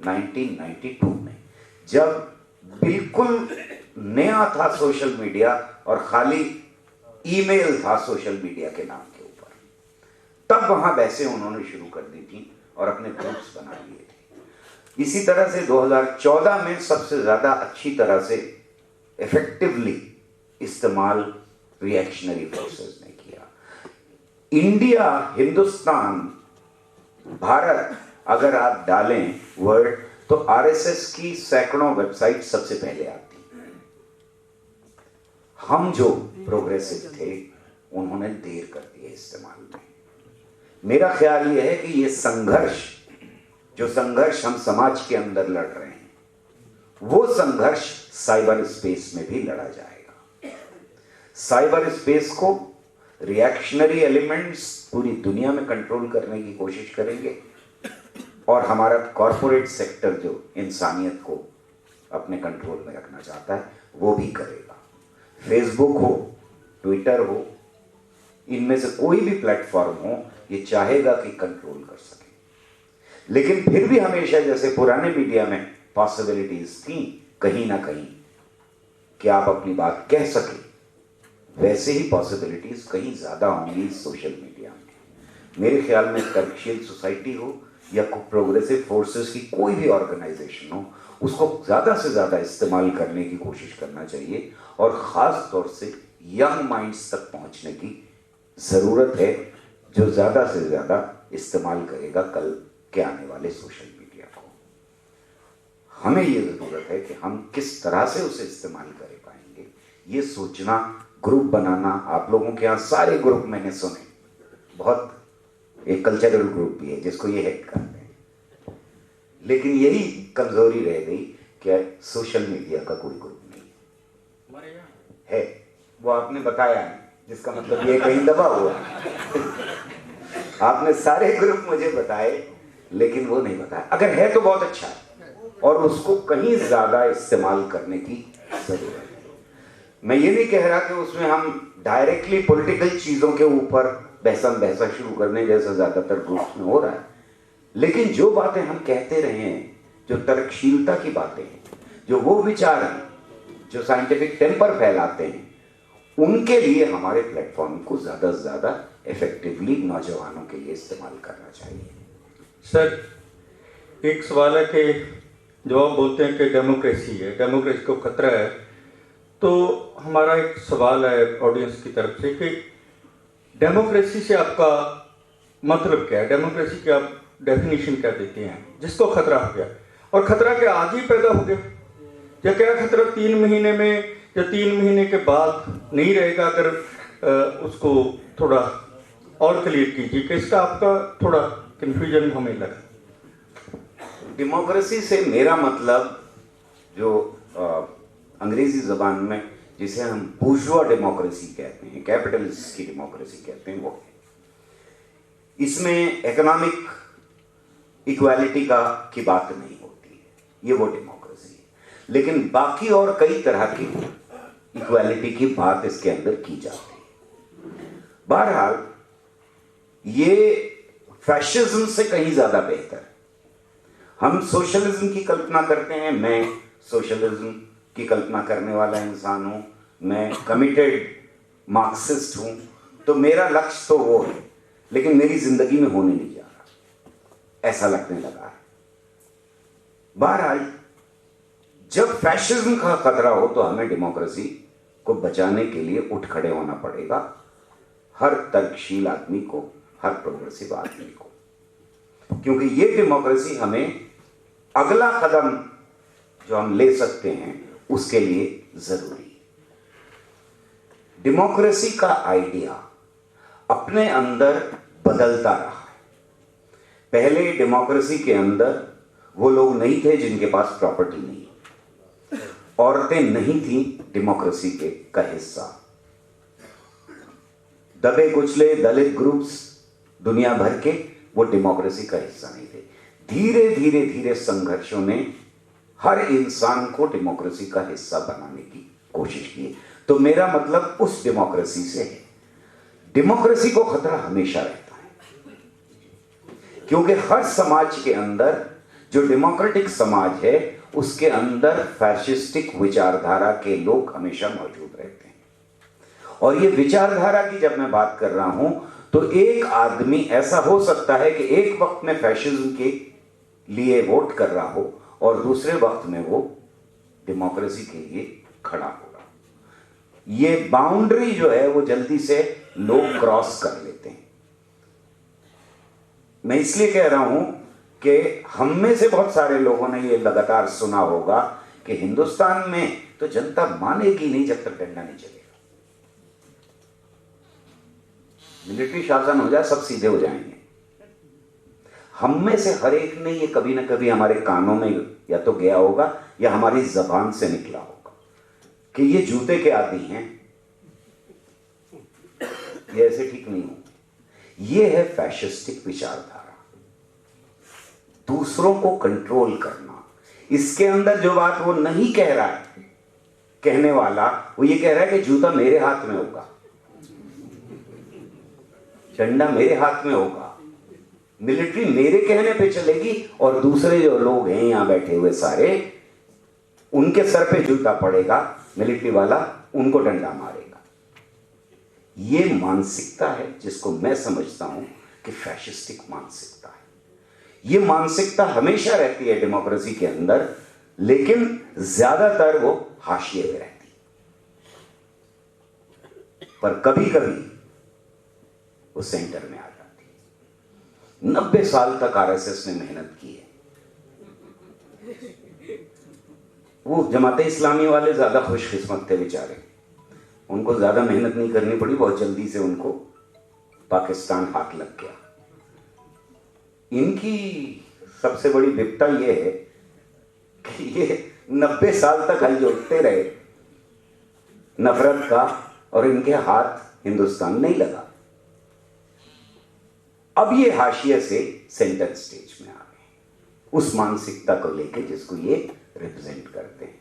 1992 में, जब बिल्कुल नया था सोशल मीडिया और खाली ईमेल था सोशल मीडिया के नाम के ऊपर, तब वहां बहसें उन्होंने शुरू कर दी थी और अपने ग्रुप्स बना लिए थे। इसी तरह से 2014 में सबसे ज्यादा अच्छी तरह से इफेक्टिवली इस्तेमाल रिएक्शनरी फोर्सेस ने किया। इंडिया, हिंदुस्तान, भारत अगर आप डालें वर्ड तो आरएसएस की सैकड़ों वेबसाइट सबसे पहले आती हैं। हम जो प्रोग्रेसिव थे उन्होंने देर कर दिया इस्तेमाल में। मेरा ख्याल यह है कि ये संघर्ष, जो संघर्ष हम समाज के अंदर लड़ रहे हैं, वो संघर्ष साइबर स्पेस में भी लड़ा जाएगा। साइबर स्पेस को रिएक्शनरी एलिमेंट्स पूरी दुनिया में कंट्रोल करने की कोशिश करेंगे और हमारा कॉरपोरेट सेक्टर जो इंसानियत को अपने कंट्रोल में रखना चाहता है वो भी करेगा। फेसबुक हो, ट्विटर हो, इनमें से कोई भी प्लेटफॉर्म हो, ये चाहेगा कि कंट्रोल कर सके। लेकिन फिर भी हमेशा जैसे पुराने मीडिया में पॉसिबिलिटीज थी कहीं ना कहीं कि आप अपनी बात कह सके, वैसे ही पॉसिबिलिटीज कहीं ज्यादा होंगी सोशल मीडिया में। मेरे ख्याल में तर्कशील सोसाइटी हो या प्रोग्रेसिव फोर्सेस की कोई भी ऑर्गेनाइजेशन हो, उसको ज्यादा से ज्यादा इस्तेमाल करने की कोशिश करना चाहिए और खास तौर से यंग माइंड्स तक पहुंचने की जरूरत है, जो ज्यादा से ज्यादा इस्तेमाल करेगा कल के आने वाले सोशल मीडिया को। हमें ये जरूरत है कि हम किस तरह से उसे इस्तेमाल कर पाएंगे, ये सोचना, ग्रुप बनाना। आप लोगों के यहाँ सारे ग्रुप मैंने सुने, बहुत एक कल्चरल ग्रुप भी है जिसको ये हेड करते हैं, लेकिन यही कमजोरी रह गई कि सोशल मीडिया का कोई ग्रुप नहीं है। वो आपने बताया नहीं, जिसका मतलब ये कहीं दबा हुआ आपने सारे ग्रुप मुझे बताए लेकिन वो नहीं बताया। अगर है तो बहुत अच्छा है और उसको कहीं ज्यादा इस्तेमाल करने की जरूरत है। मैं ये नहीं कह रहा कि उसमें हम डायरेक्टली पॉलिटिकल चीजों के ऊपर बहसा शुरू करने जैसा ज्यादातर ग्रुप्स में हो रहा है, लेकिन जो बातें हम कहते रहे हैं, जो तर्कशीलता की बातें हैं, जो वो विचार हैं, जो साइंटिफिक टेम्पर फैलाते हैं, उनके लिए हमारे प्लेटफॉर्म को ज्यादा से ज्यादा इफेक्टिवली नौजवानों के लिए इस्तेमाल करना चाहिए। सर, एक सवाल है कि जो आप बोलते हैं कि डेमोक्रेसी है, डेमोक्रेसी को खतरा है, तो हमारा एक सवाल है ऑडियंस की तरफ से कि डेमोक्रेसी से आपका मतलब क्या है? डेमोक्रेसी की आप डेफिनेशन क्या देते हैं जिसको खतरा हो गया? और खतरा क्या आज ही पैदा हो गया, या क्या खतरा 3 महीने में या 3 महीने के बाद नहीं रहेगा? अगर उसको थोड़ा और क्लियर कीजिए कि इसका आपका थोड़ा कंफ्यूजन हमें लगा। डेमोक्रेसी से मेरा मतलब जो अंग्रेजी जबान में जिसे हम बूर्जुआ डेमोक्रेसी कहते हैं, कैपिटलिस्ट की डेमोक्रेसी कहते हैं, वो है। इसमें इकोनॉमिक इक्वालिटी की बात नहीं होती है, ये वो डेमोक्रेसी है। लेकिन बाकी और कई तरह की इक्वालिटी की बात इसके अंदर की जाती है। बहरहाल ये फैशिज्म से कहीं ज्यादा बेहतर है। हम सोशलिज्म की कल्पना करते हैं, मैं सोशलिज्म की कल्पना करने वाला इंसान हूं, मैं कमिटेड मार्क्सिस्ट हूं, तो मेरा लक्ष्य तो वो है, लेकिन मेरी जिंदगी में होने नहीं जा रहा, ऐसा लगने लगा है। बहरहाल जब फैशिज्म का खतरा हो तो हमें डेमोक्रेसी को बचाने के लिए उठ खड़े होना पड़ेगा, हर तर्कशील आदमी को, हर प्रोग्रेसिव आदमी को, क्योंकि ये डेमोक्रेसी हमें अगला कदम जो हम ले सकते हैं उसके लिए जरूरी है। डेमोक्रेसी का आइडिया अपने अंदर बदलता रहा है। पहले डेमोक्रेसी के अंदर वो लोग नहीं थे जिनके पास प्रॉपर्टी नहीं, औरतें नहीं थी डेमोक्रेसी का हिस्सा, दबे कुचले दलित ग्रुप्स दुनिया भर के वो डेमोक्रेसी का हिस्सा नहीं थे। धीरे धीरे धीरे संघर्षों ने हर इंसान को डेमोक्रेसी का हिस्सा बनाने की कोशिश की। तो मेरा मतलब उस डेमोक्रेसी से है। डेमोक्रेसी को खतरा हमेशा रहता है, क्योंकि हर समाज के अंदर जो डेमोक्रेटिक समाज है उसके अंदर फैशिस्टिक विचारधारा के लोग हमेशा मौजूद रहते हैं। और ये विचारधारा की जब मैं बात कर रहा हूं तो एक आदमी ऐसा हो सकता है कि एक वक्त में फैशिज्म के लिए वोट कर रहा हो और दूसरे वक्त में वो डेमोक्रेसी के लिए खड़ा होगा। ये बाउंड्री जो है वो जल्दी से लोग क्रॉस कर लेते हैं। मैं इसलिए कह रहा हूं कि हम में से बहुत सारे लोगों ने ये लगातार सुना होगा कि हिंदुस्तान में तो जनता मानेगी नहीं जब तक डंडा नहीं चलेगा। मिलिट्री शासन हो जाए सब सीधे हो जाएंगे। हम में से हर एक ने ये कभी ना कभी हमारे कानों में या तो गया होगा या हमारी जबान से निकला होगा कि ये जूते के आदी हैं, ये ऐसे ठीक नहीं हो। ये है फैशिस्टिक विचारधारा, दूसरों को कंट्रोल करना। इसके अंदर जो बात वो नहीं कह रहा है कहने वाला, वो ये कह रहा है कि जूता मेरे हाथ में होगा, झंडा मेरे हाथ में होगा, मिलिट्री मेरे कहने पे चलेगी और दूसरे जो लोग हैं यहां बैठे हुए सारे, उनके सर पे जूता पड़ेगा, मिलिट्री वाला उनको डंडा मारेगा। ये मानसिकता है जिसको मैं समझता हूं कि फैशिस्टिक मानसिकता है। ये मानसिकता हमेशा रहती है डेमोक्रेसी के अंदर, लेकिन ज्यादातर वो हाशिए में रहती है। पर कभी कभी वो सेंटर में आ जाती है। 90 साल तक आरएसएस ने मेहनत की है। वो जमाते इस्लामी वाले ज्यादा खुशकिस्मत थे बेचारे, उनको ज्यादा मेहनत नहीं करनी पड़ी, बहुत जल्दी से उनको पाकिस्तान हाथ लग गया। इनकी सबसे बड़ी विपदा ये है कि ये 90 साल तक हल जोड़ते रहे नफरत का और इनके हाथ हिंदुस्तान नहीं लगा। अब ये हाशिए से सेंटर स्टेज में आ गए, उस मानसिकता को लेके जिसको ये रिप्रेजेंट करते हैं।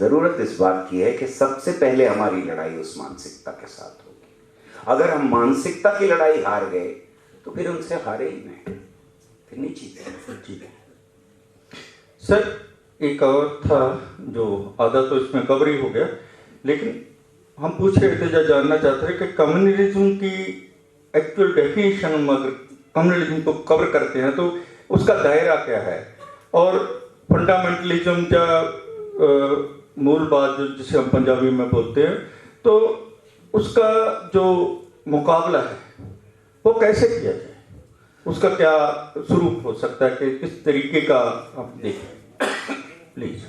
जरूरत इस बात की है कि सबसे पहले हमारी लड़ाई उस मानसिकता के साथ होगी। अगर हम मानसिकता की लड़ाई हार गए तो फिर उनसे हारे ही नहीं, फिर नहीं जीते। सर एक और था जो आधा तो इसमें कवर ही हो गया, लेकिन हम पूछ रहे थे या जानना चाहते थे कि कम्युनलिज्म की एक्चुअल डेफिनेशन हम अगर कम्युनलिज्म को कवर करते हैं तो उसका दायरा क्या है, और फंडामेंटलिज्म या मूलवाद जो जिसे हम पंजाबी में बोलते हैं, तो उसका जो मुकाबला है वो कैसे किया जाए, उसका क्या स्वरूप हो सकता है कि किस तरीके का आप देखें प्लीज।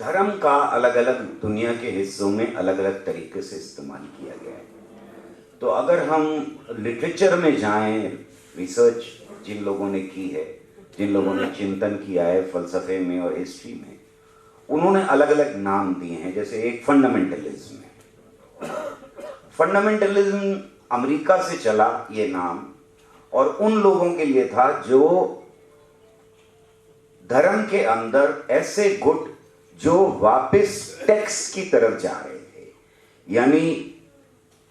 धर्म का अलग अलग दुनिया के हिस्सों में अलग अलग तरीके से इस्तेमाल किया गया है। तो अगर हम लिटरेचर में जाएं, रिसर्च जिन लोगों ने की है, जिन लोगों ने चिंतन किया है फलसफे में और हिस्ट्री में, उन्होंने अलग अलग नाम दिए हैं। जैसे एक फंडामेंटलिज्म है। फंडामेंटलिज्म अमेरिका से चला ये नाम, और उन लोगों के लिए था जो धर्म के अंदर ऐसे गुट जो वापस टेक्स्ट की तरफ जा रहे थे, यानी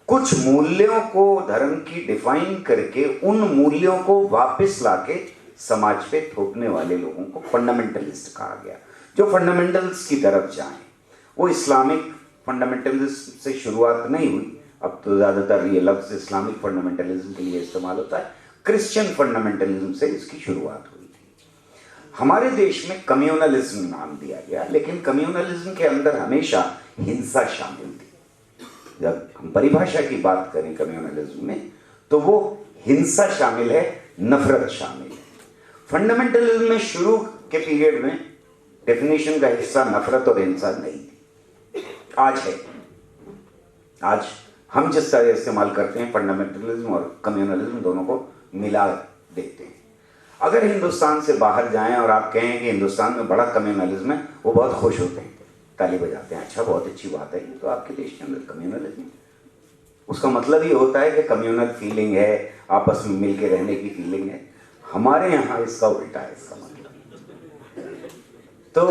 कुछ मूल्यों को धर्म की डिफाइन करके उन मूल्यों को वापस लाके समाज पे थोपने वाले लोगों को फंडामेंटलिस्ट कहा गया, जो फंडामेंटल्स की तरफ जाएं। वो इस्लामिक फंडामेंटलिज्म से शुरुआत नहीं हुई, अब तो ज़्यादातर ये लफ्ज़ इस्लामिक फंडामेंटलिज्म के लिए इस्तेमाल होता है। क्रिश्चियन फंडामेंटलिज्म से इसकी शुरुआत हुई थी। हमारे देश में कम्युनलिज्म नाम दिया गया, लेकिन कम्युनलिज्म के अंदर हमेशा हिंसा शामिल थी। जब हम परिभाषा की बात करें कम्युनलिज्म में, तो वो हिंसा शामिल है, नफरत शामिल है। फंडामेंटलिज्म में शुरू के पीरियड में डेफिनेशन का हिस्सा नफरत और हिंसा नहीं थी, आज है। आज हम जिस तरह इस्तेमाल करते हैं फंडामेंटलिज्म और कम्युनलिज्म दोनों को मिला देते हैं। अगर हिंदुस्तान से बाहर जाएं और आप कहें कि हिंदुस्तान में बड़ा कम्युनलिज्म है, वो बहुत खुश होते हैं, ताली बजाते हैं, अच्छा बहुत अच्छी बात है, ये तो आपके देश के अंदर कम्युनलिज्म है। उसका मतलब ये होता है कि कम्युनल फीलिंग है, आपस में मिल के रहने की फीलिंग है। हमारे यहाँ इसका उल्टा है इसका मतलब। तो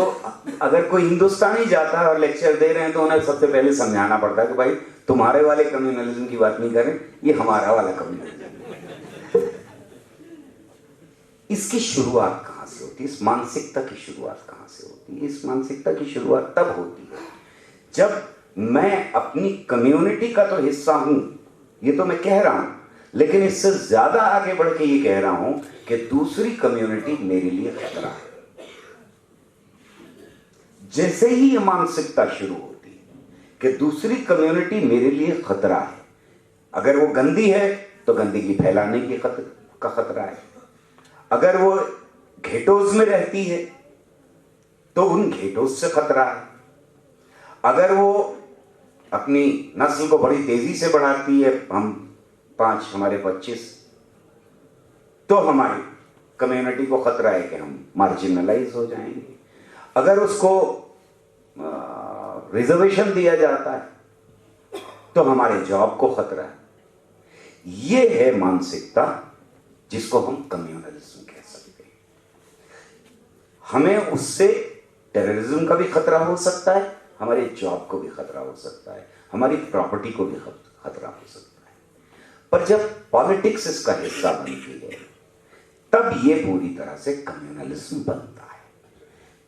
अगर कोई हिंदुस्तानी जाता है और लेक्चर दे रहे हैं तो उन्हें सबसे पहले समझाना पड़ता है कि भाई तुम्हारे वाले कम्युनलिज्म की बात नहीं करें, ये हमारा वाला कम्युनलिज्म। इसकी शुरुआत कहाँ से होती है, इस मानसिकता की शुरुआत कहाँ से होती है? इस मानसिकता की शुरुआत तब होती है जब मैं अपनी कम्युनिटी का तो हिस्सा हूं, ये तो मैं कह रहा हूं, लेकिन इससे ज्यादा आगे बढ़ के ये कह रहा हूं कि दूसरी कम्युनिटी मेरे लिए खतरा है। जैसे ही ये मानसिकता शुरू होती है कि दूसरी कम्युनिटी मेरे लिए खतरा है, अगर वो गंदी है तो गंदगी फैलाने की का खतरा है, अगर वो घेटोज में रहती है तो उन घेटोज से खतरा है, अगर वो अपनी नस्ल को बड़ी तेजी से बढ़ाती है, हम 5 हमारे 25, तो हमारी कम्युनिटी को खतरा है कि हम मार्जिनलाइज हो जाएंगे, अगर उसको रिजर्वेशन दिया जाता है तो हमारे जॉब को खतरा है। ये है मानसिकता जिसको हम कम्युनलिज्म कह सकते हैं। हमें उससे टेररिज्म का भी खतरा हो सकता है, हमारे जॉब को भी खतरा हो सकता है, हमारी प्रॉपर्टी को भी खतरा हो सकता है। पर जब पॉलिटिक्स इसका हिस्सा बनती है तब ये पूरी तरह से कम्युनलिज्म बनता है।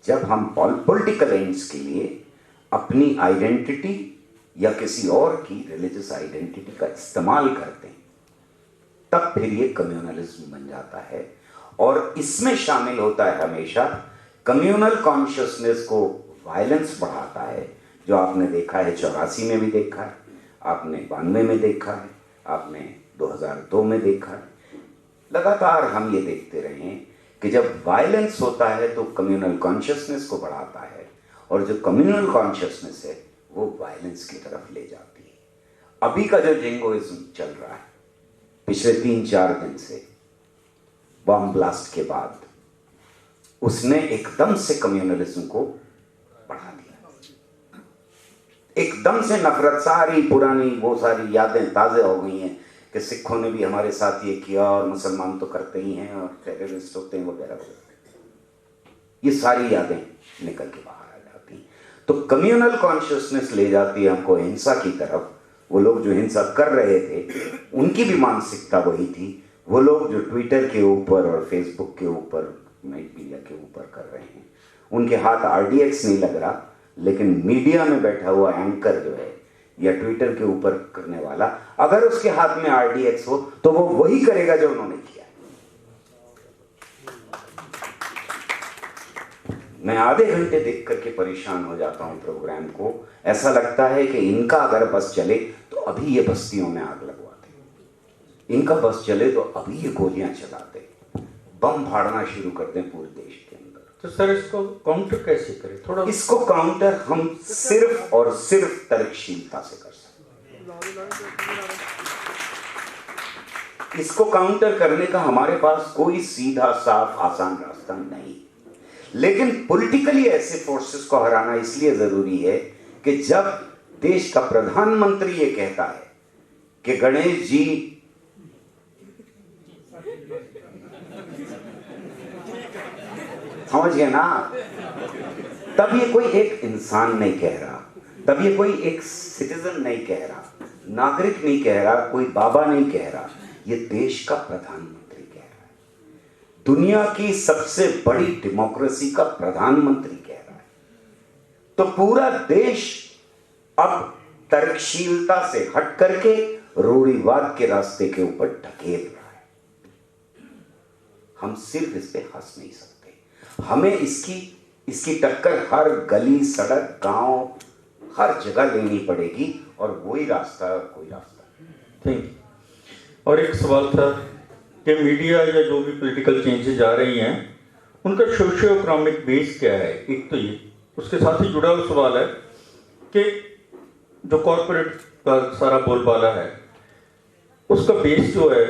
जब हम पॉलिटिकल एंड्स के लिए अपनी आइडेंटिटी या किसी और की रिलीजियस आइडेंटिटी का इस्तेमाल करते हैं तब फिर ये कम्युनलिज्म बन जाता है। और इसमें शामिल होता है हमेशा कम्युनल कॉन्शियसनेस को वायलेंस बढ़ाता है, जो आपने देखा है 84 में भी देखा है, आपने 92 में देखा है, आपने 2002 में देखा है। लगातार हम ये देखते रहे हैं कि जब वायलेंस होता है तो कम्युनल कॉन्शियसनेस को बढ़ाता है, और जो कम्युनल कॉन्शियसनेस है वो वायलेंस की तरफ ले जाती है। अभी का जो जिंगोइज्म चल रहा है पिछले 3-4 दिन से बॉम्ब ब्लास्ट के बाद, उसने एकदम से कम्युनलिज्म को बढ़ा दिया। एकदम से नफरत, सारी पुरानी वो सारी यादें ताज़ा हो गई हैं कि सिखों ने भी हमारे साथ ये किया और मुसलमान तो करते ही हैं और टेररिस्ट होते हैं वगैरह वगैरह, ये सारी यादें निकल के बाहर आ जाती हैं। तो कम्युनल कॉन्शियसनेस ले जाती है हमको हिंसा की तरफ। वो लोग जो हिंसा कर रहे थे उनकी भी मानसिकता वही थी। वो लोग जो ट्विटर के ऊपर और फेसबुक के ऊपर, नेट मीडिया के ऊपर कर रहे हैं, उनके हाथ RDX नहीं लग रहा, लेकिन मीडिया में बैठा हुआ एंकर जो है या ट्विटर के ऊपर करने वाला, अगर उसके हाथ में RDX हो तो वो वही करेगा जो उन्होंने किया। मैं आधे घंटे देख करके परेशान हो जाता हूं प्रोग्राम को। ऐसा लगता है कि इनका अगर बस चले तो अभी ये बस्तियों में आग लगवाते, इनका बस चले तो अभी ये गोलियां चलाते, बम फाड़ना शुरू करते हैं पूरे देश के अंदर। तो सर इसको काउंटर कैसे करें? थोड़ा इसको काउंटर हम सिर्फ और सिर्फ तर्कशीलता से कर सकते हैं। इसको काउंटर करने का हमारे पास कोई सीधा साफ आसान रास्ता नहीं, लेकिन पॉलिटिकली ऐसे फोर्सेस को हराना इसलिए जरूरी है कि जब देश का प्रधानमंत्री ये कहता है कि गणेश जी समझ गए ना, तब ये कोई एक इंसान नहीं कह रहा, तब ये कोई एक सिटीजन नहीं कह रहा, नागरिक नहीं कह रहा, कोई बाबा नहीं कह रहा, ये देश का प्रधानमंत्री कह रहा है, दुनिया की सबसे बड़ी डेमोक्रेसी का प्रधानमंत्री कह रहा है। तो पूरा देश अब तर्कशीलता से हट करके रूढ़िवाद के रास्ते के ऊपर ढकेल रहा है। हम सिर्फ इस पे हंस नहीं सकते, हमें इसकी टक्कर हर गली, सड़क, गांव, हर जगह लेनी पड़ेगी, और वही रास्ता, कोई रास्ता नहीं। और एक सवाल था कि मीडिया या जो भी पॉलिटिकल चेंजेस आ रही हैं उनका सोशियो इकोनॉमिक बेस क्या है? एक तो ये, उसके साथ ही जुड़ा हुआ सवाल है कि जो कॉर्पोरेट का सारा बोलबाला है उसका बेस जो है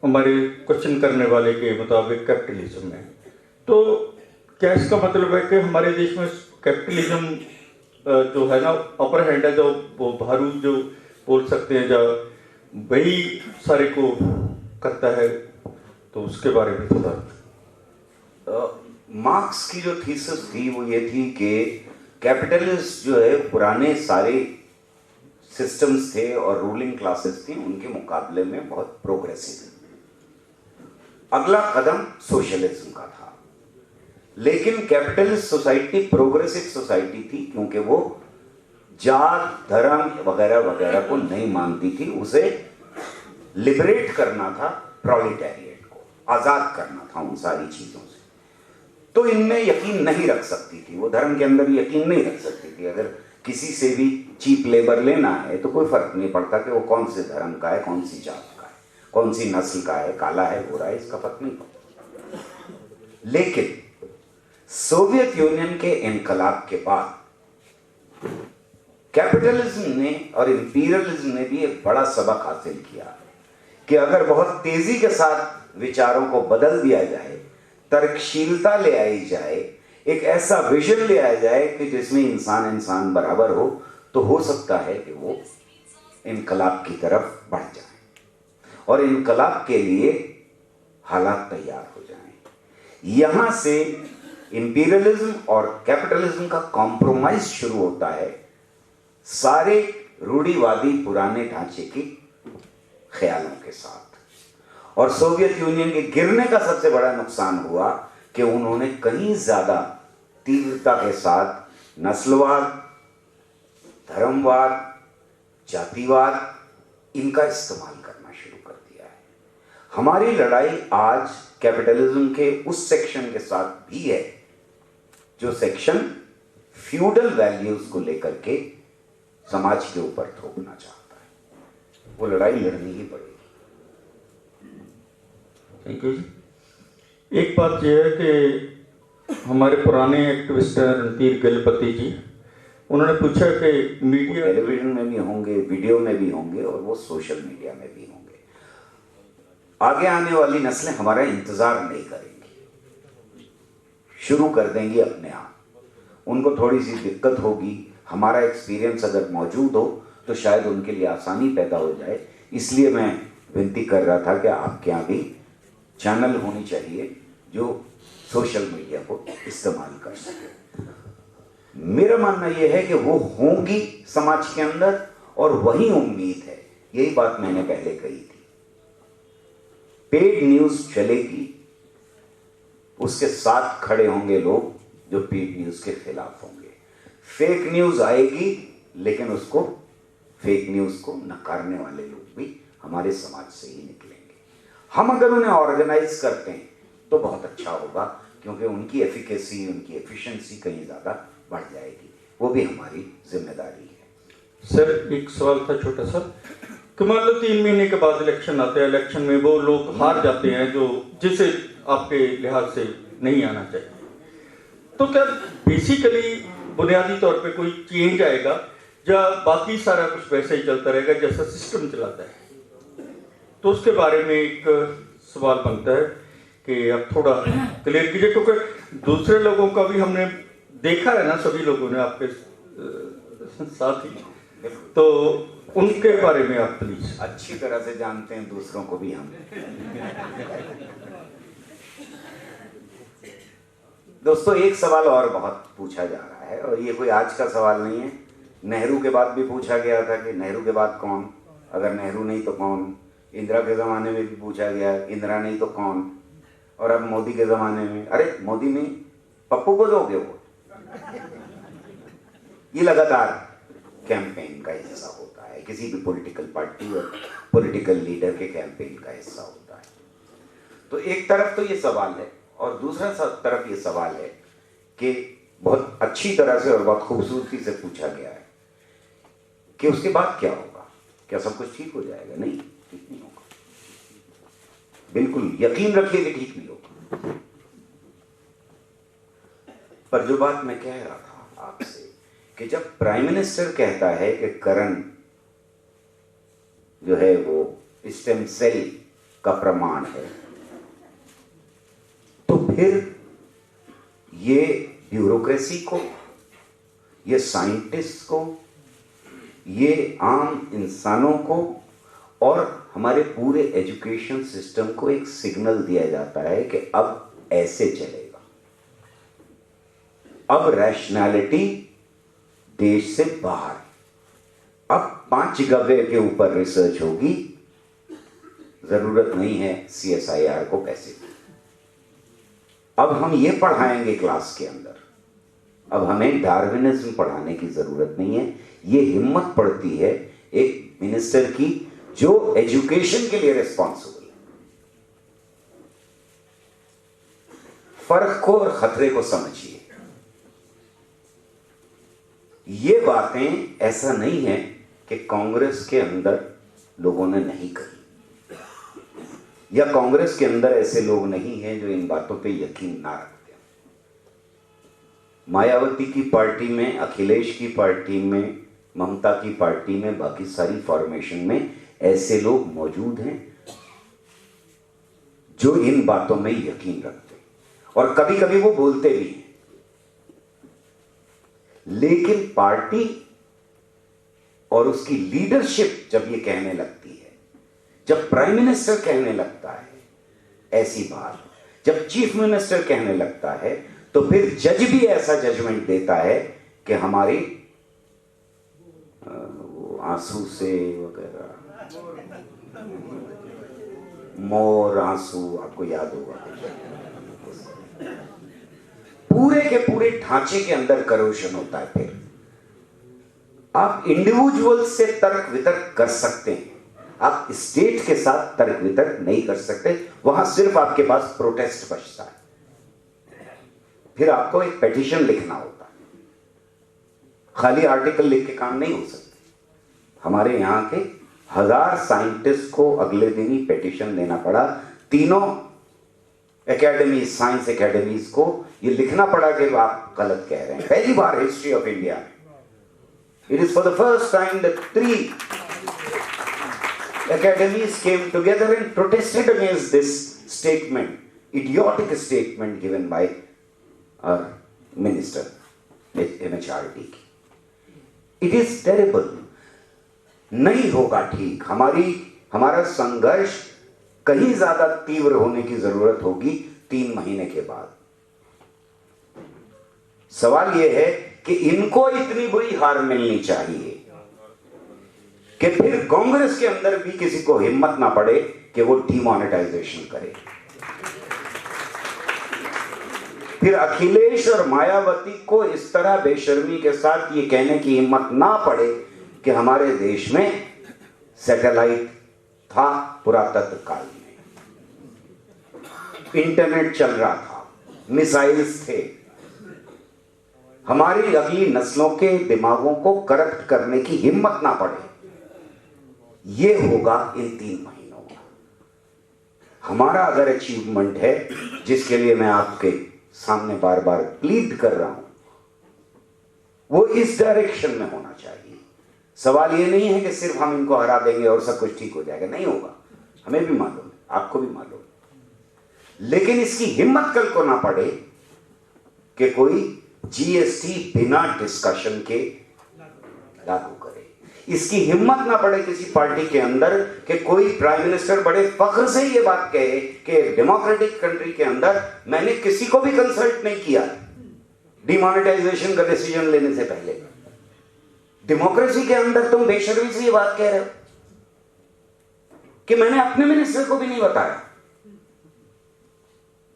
हमारे क्वेश्चन करने वाले के मुताबिक कैपिटलिज्म है। तो क्या इसका मतलब है कि हमारे देश में कैपिटलिज्म जो है ना अपर हैंड है, जो वो भारू जो बोल सकते हैं, जो वही सारे को करता है? तो उसके बारे में थोड़ा। मार्क्स की जो थीसिस थी वो ये थी कि कैपिटलिस्ट जो है पुराने सारे सिस्टम्स थे और रूलिंग क्लासेस थी, उनके मुकाबले में बहुत प्रोग्रेसिव है। अगला कदम सोशलिज्म का था, लेकिन कैपिटलिस्ट सोसाइटी प्रोग्रेसिव सोसाइटी थी, क्योंकि वो जात धर्म वगैरह वगैरह को नहीं मानती थी। उसे लिबरेट करना था, प्रोलेटारिएट को आजाद करना था उन सारी चीजों से। तो इनमें यकीन नहीं रख सकती थी, वो धर्म के अंदर यकीन नहीं रख सकती थी। अगर किसी से भी चीप लेबर लेना है तो कोई फर्क नहीं पड़ता कि वो कौन से धर्म का है, कौन सी जात का है, कौन सी नस्ल का है, काला है गोरा है, इसका फर्क नहीं पड़ता। लेकिन सोवियत यूनियन के इनकलाब के बाद कैपिटलिज्म ने और इंपीरियलिज्म ने भी एक बड़ा सबक हासिल किया कि अगर बहुत तेजी के साथ विचारों को बदल दिया जाए, तर्कशीलता ले आई जाए, एक ऐसा विजन ले आया जाए कि जिसमें इंसान इंसान बराबर हो हो सकता है कि वो इनकलाब की तरफ बढ़ जाए और इनकलाब के लिए हालात तैयार हो जाएं। यहां से इंपीरियलिज्म और कैपिटलिज्म का कॉम्प्रोमाइज शुरू होता है सारे रूढ़िवादी पुराने ढांचे के ख्यालों के साथ। और सोवियत यूनियन के गिरने का सबसे बड़ा नुकसान हुआ कि उन्होंने कहीं ज्यादा तीव्रता के साथ नस्लवाद, धर्मवाद, जातिवाद इनका इस्तेमाल करना शुरू कर दिया है। हमारी लड़ाई आज कैपिटलिज्म के उस सेक्शन के साथ भी है जो सेक्शन फ्यूडल वैल्यूज को लेकर के समाज के ऊपर थोपना चाहता है। वो लड़ाई लड़नी ही पड़ेगी। थैंक यू जी। एक बात यह है कि हमारे पुराने एक्टिविस्ट रणधीर गलपति जी, उन्होंने पूछा कि मीडिया टेलीविजन में भी होंगे, वीडियो में भी होंगे और वो सोशल मीडिया में भी होंगे। आगे आने वाली नस्लें हमारा इंतजार नहीं करेंगी, शुरू कर देंगी अपने आप। उनको थोड़ी सी दिक्कत होगी, हमारा एक्सपीरियंस अगर मौजूद हो तो शायद उनके लिए आसानी पैदा हो जाए। इसलिए मैं विनती कर रहा था कि आपके यहाँ भी चैनल होनी चाहिए जो सोशल मीडिया को इस्तेमाल कर सके। मेरा मानना यह है कि वो होंगी समाज के अंदर और वही उम्मीद है। यही बात मैंने पहले कही थी, पेड न्यूज चलेगी, उसके साथ खड़े होंगे लोग जो पेड न्यूज के खिलाफ होंगे। फेक न्यूज आएगी, लेकिन उसको फेक न्यूज को नकारने वाले लोग भी हमारे समाज से ही निकलेंगे। हम अगर उन्हें ऑर्गेनाइज करते हैं तो बहुत अच्छा होगा, क्योंकि उनकी एफिकेसी, उनकी एफिशिएंसी कहीं ज़्यादा बढ़ जाएगी। वो भी हमारी जिम्मेदारी है। सर एक सवाल था छोटा सा कि मान लो 3 महीने के बाद इलेक्शन आते हैं, इलेक्शन में वो लोग हार जाते हैं जो जिसे आपके लिहाज से नहीं आना चाहिए, तो क्या बेसिकली बुनियादी तौर पे कोई चेंज आएगा या बाकी सारा कुछ वैसे ही चलता रहेगा जैसा सिस्टम चलाता है? तो उसके बारे में एक सवाल बनता है कि आप थोड़ा क्लियर कीजिए, क्योंकि दूसरे लोगों का भी हमने देखा है ना, सभी लोगों ने आपके साथ ही, तो उनके बारे में आप प्लीज। अच्छी तरह से जानते हैं दूसरों को भी हम। दोस्तों एक सवाल और बहुत पूछा जा रहा है, और ये कोई आज का सवाल नहीं है। नेहरू के बाद भी पूछा गया था कि नेहरू के बाद कौन, अगर नेहरू नहीं तो कौन। इंदिरा के ज़माने में भी पूछा गया, इंदिरा नहीं तो कौन। और अब मोदी के ज़माने में, अरे मोदी नहीं, पप्पू को दोगे वोट। ये लगातार कैंपेन का हिस्सा होता है, किसी भी पॉलिटिकल पार्टी और पॉलिटिकल लीडर के कैंपेन का हिस्सा होता है। तो एक तरफ तो ये सवाल है, और दूसरा तरफ ये सवाल है कि बहुत अच्छी तरह से और बहुत खूबसूरती से पूछा गया है कि उसके बाद क्या होगा, क्या सब कुछ ठीक हो जाएगा? नहीं, ठीक नहीं होगा। बिल्कुल यकीन रखिए कि ठीक नहीं होगा। पर जो बात मैं कह रहा था आपसे कि जब प्राइम मिनिस्टर कहता है कि करण जो है वो स्टेम सेल का प्रमाण है, तो फिर ये ब्यूरोक्रेसी को, ये साइंटिस्ट को, ये आम इंसानों को और हमारे पूरे एजुकेशन सिस्टम को एक सिग्नल दिया जाता है कि अब ऐसे चलेगा। अब रैशनैलिटी देश से बाहर, अब 5 गव्वे के ऊपर रिसर्च होगी, जरूरत नहीं है CSIR को पैसे की। अब हम ये पढ़ाएंगे क्लास के अंदर, अब हमें डार्विनिज्म पढ़ाने की जरूरत नहीं है। ये हिम्मत पड़ती है एक मिनिस्टर की जो एजुकेशन के लिए रिस्पॉन्सिबल है। फर्क को और खतरे को समझिए। ये बातें ऐसा नहीं है कि कांग्रेस के अंदर लोगों ने नहीं कही, या कांग्रेस के अंदर ऐसे लोग नहीं हैं जो इन बातों पे यकीन ना रखते। मायावती की पार्टी में, अखिलेश की पार्टी में, ममता की पार्टी में, बाकी सारी फॉर्मेशन में ऐसे लोग मौजूद हैं जो इन बातों में यकीन रखते हैं, और कभी कभी वो बोलते भी हैं। लेकिन पार्टी और उसकी लीडरशिप जब ये कहने लगती है, जब प्राइम मिनिस्टर कहने लगता है ऐसी बात, जब चीफ मिनिस्टर कहने लगता है, तो फिर जज भी ऐसा जजमेंट देता है कि हमारी आंसू से वगैरह, मोर आंसू, आपको याद होगा, पूरे के पूरे ढांचे के अंदर करोशन होता है। फिर आप इंडिविजुअल से तर्क वितर्क कर सकते हैं, आप स्टेट के साथ तर्क वितर्क नहीं कर सकते। वहां सिर्फ आपके पास प्रोटेस्ट बचता है। फिर आपको एक पेटिशन लिखना होता है, खाली आर्टिकल लिख के काम नहीं हो सकता। हमारे यहां के 1000 साइंटिस्ट को अगले दिन ही पेटिशन देना पड़ा। तीनों एकेडमी, साइंस एकेडमीज को ये लिखना पड़ा कि आप गलत कह रहे हैं। पहली बार हिस्ट्री ऑफ इंडिया में, it is for the first time that 3 academies came together and protested against this statement, idiotic statement given by our minister, MHRD की। It is terrible। नहीं होगा ठीक। हमारा संघर्ष कहीं ज्यादा तीव्र होने की जरूरत होगी 3 महीने के बाद। सवाल यह है कि इनको इतनी बुरी हार मिलनी चाहिए कि फिर कांग्रेस के अंदर भी किसी को हिम्मत ना पड़े कि वो डिमोनेटाइजेशन करे। फिर अखिलेश और मायावती को इस तरह बेशर्मी के साथ ये कहने की हिम्मत ना पड़े कि हमारे देश में सैटेलाइट था पुरातत्व काल में, इंटरनेट चल रहा था, मिसाइल्स थे। हमारी अगली नस्लों के दिमागों को करप्ट करने की हिम्मत ना पड़े। ये होगा इन 3 महीनों में। हमारा अगर अचीवमेंट है, जिसके लिए मैं आपके सामने बार बार प्लीड कर रहा हूं, वो इस डायरेक्शन में होना चाहिए। सवाल ये नहीं है कि सिर्फ हम इनको हरा देंगे और सब कुछ ठीक हो जाएगा। नहीं होगा, हमें भी मालूम है, आपको भी मालूम है। लेकिन इसकी हिम्मत कल को ना पड़े कि कोई GST बिना डिस्कशन के लागू करे। इसकी हिम्मत ना पड़े किसी पार्टी के अंदर कि कोई प्राइम मिनिस्टर बड़े फख्र से ये बात कहे कि डेमोक्रेटिक कंट्री के अंदर मैंने किसी को भी कंसल्ट नहीं किया डिमोनेटाइजेशन का डिसीजन लेने से पहले। डेमोक्रेसी के अंदर तुम बेशर्मी से ये बात कह रहे हो कि मैंने अपने मिनिस्टर को भी नहीं बताया।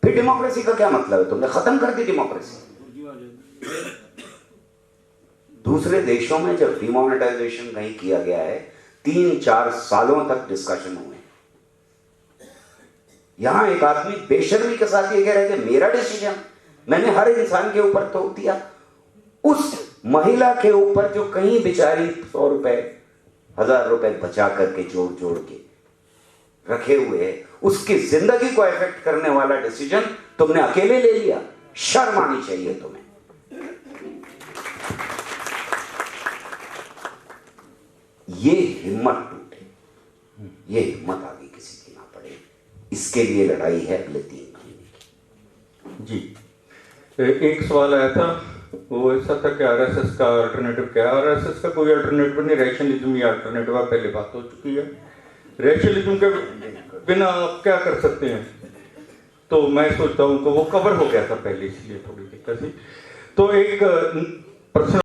फिर डेमोक्रेसी का क्या मतलब है? तुमने खत्म कर दी डेमोक्रेसी। दूसरे देशों में जब डिमोनेटाइजेशन कहीं किया गया है, 3-4 सालों तक डिस्कशन हुए। यहां एक आदमी बेशर्मी के साथ ये कह रहा है कि मेरा डिसीजन, मैंने हर इंसान के ऊपर थोप दिया। उस महिला के ऊपर जो कहीं बेचारी 100 रुपए 1000 रुपए बचा करके जोड़ जोड़ के रखे हुए है, उसकी जिंदगी को इफेक्ट करने वाला डिसीजन तुमने अकेले ले लिया। शर्म आनी चाहिए तुम्हें। ये हिम्मत टूटे, ये हिम्मत आगे किसी की ना पड़े। इसके लिए लड़ाई है अगले 3 महीने की। जी, एक सवाल आया था, वो ऐसा था कि RSS का अल्टरनेटिव क्या है? RSS का कोई अल्टरनेटिव नहीं, रैशनलिज्म ही अल्टरनेटिव है। पहले बात हो चुकी है। रैशनलिज्म के बिना आप क्या कर सकते हैं? तो मैं सोचता हूँ कि वो कवर हो गया था पहले, इसलिए थोड़ी दिक्कत थी। तो एक प्रश्न